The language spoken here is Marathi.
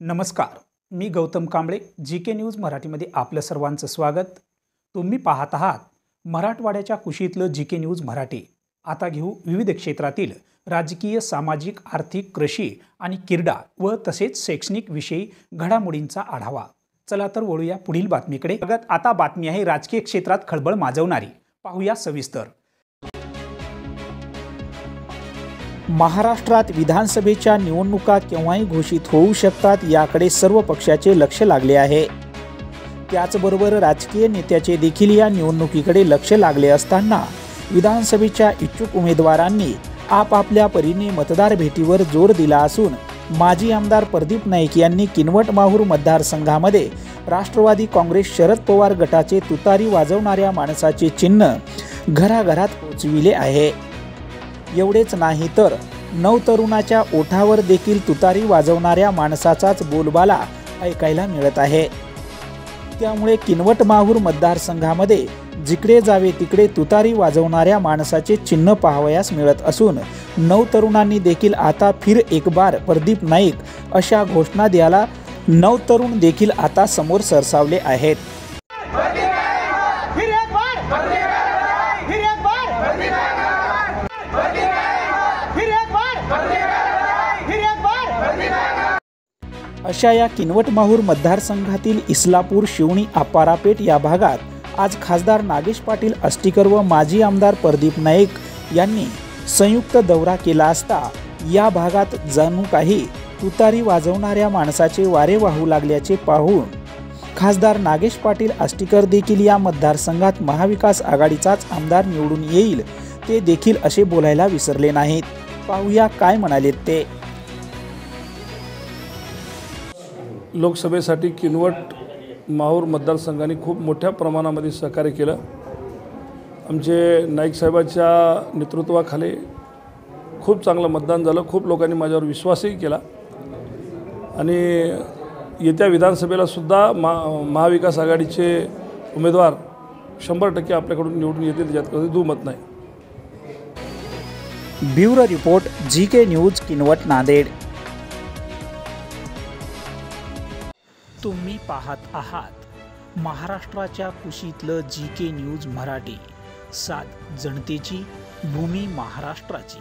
नमस्कार, मी गौतम कांबळे जी के न्यूज मराठीमध्ये आपलं सर्वांचं स्वागत। तुम्ही पाहत आहात मराठवाड्याच्या कुशीतलं जी के न्यूज मराठी। आता घेऊ विविध क्षेत्रातील राजकीय, सामाजिक, आर्थिक, कृषी आणि क्रीडा व तसेच शैक्षणिक विषयी घडामोडींचा आढावा। चला तर वळूया पुढील बातमीकडे। आता बातमी आहे राजकीय क्षेत्रात खळबळ माजवणारी, पाहूया सविस्तर। महाराष्ट्रात विधानसभेच्या निवडणुका केव्हाही घोषित होऊ शकतात याकडे सर्व पक्षाचे लक्ष लागले आहे। त्याचबरोबर राजकीय नेत्याचे देखील या निवडणुकीकडे लक्ष लागले असताना विधानसभेच्या इच्छुक उमेदवारांनी आपापल्या परीने मतदार भेटीवर जोर दिला असून माजी आमदार प्रदीप नाईक यांनी किनवट माहूर मतदारसंघामध्ये राष्ट्रवादी काँग्रेस शरद पवार गटाचे तुतारी वाजवणाऱ्या माणसाचे चिन्ह घराघरात पोहोचविले आहे। एवढेच नाही तर नवतरुणाच्या ओठावर देखील तुतारी वाजवणाऱ्या माणसाचाच बोलबाला ऐकायला मिळत आहे। त्यामुळे किनवट माहूर मतदारसंघामध्ये जिकडे जावे तिकडे तुतारी वाजवणाऱ्या माणसाचे चिन्ह पाहावयास मिळत असून नवतरुणांनी देखील आता फिर एक बार प्रदीप नाईक अशा घोषणा द्यायला नवतरुण देखील आता समोर सरसावले आहेत। अशा या किनवट माहूर मतदारसंघातील इस्लापूर, शिवणी, अपारापेठ या भागात आज खासदार नागेश पाटील आष्टीकर व माजी आमदार प्रदीप नाईक यांनी संयुक्त दौरा केला असता या भागात जणू काही तुतारी वाजवणाऱ्या माणसाचे वारे वाहू लागल्याचे पाहून खासदार नागेश पाटील आष्टीकर देखील या मतदारसंघात महाविकास आघाडीचाच आमदार निवडून येईल ते देखील असे बोलायला विसरले नाहीत। पाहूया काय म्हणालेत ते। लोकसभेसाठी किनवट माहूर मतदारसंघाने खूप मोठ्या प्रमाणामध्ये सहकार्य केलं। आमचे नाईक साहेबांच्या नेतृत्वाखाली खूप चांगलं मतदान झालं। खूप लोकांनी माझ्यावर विश्वासही केला आणि येत्या विधानसभेला सुद्धा महाविकास आघाडीचे उमेदवार 100% आपल्याकडून निवडून येतील, यात कधी दुमत नाही। ब्युरो रिपोर्ट जी के न्यूज, किनवट, नांदेड। तुम्ही पाहत आहात महाराष्ट्राच्या कुशीतलं जी के न्यूज मराठी, सात जनतेची, भूमी महाराष्ट्राची।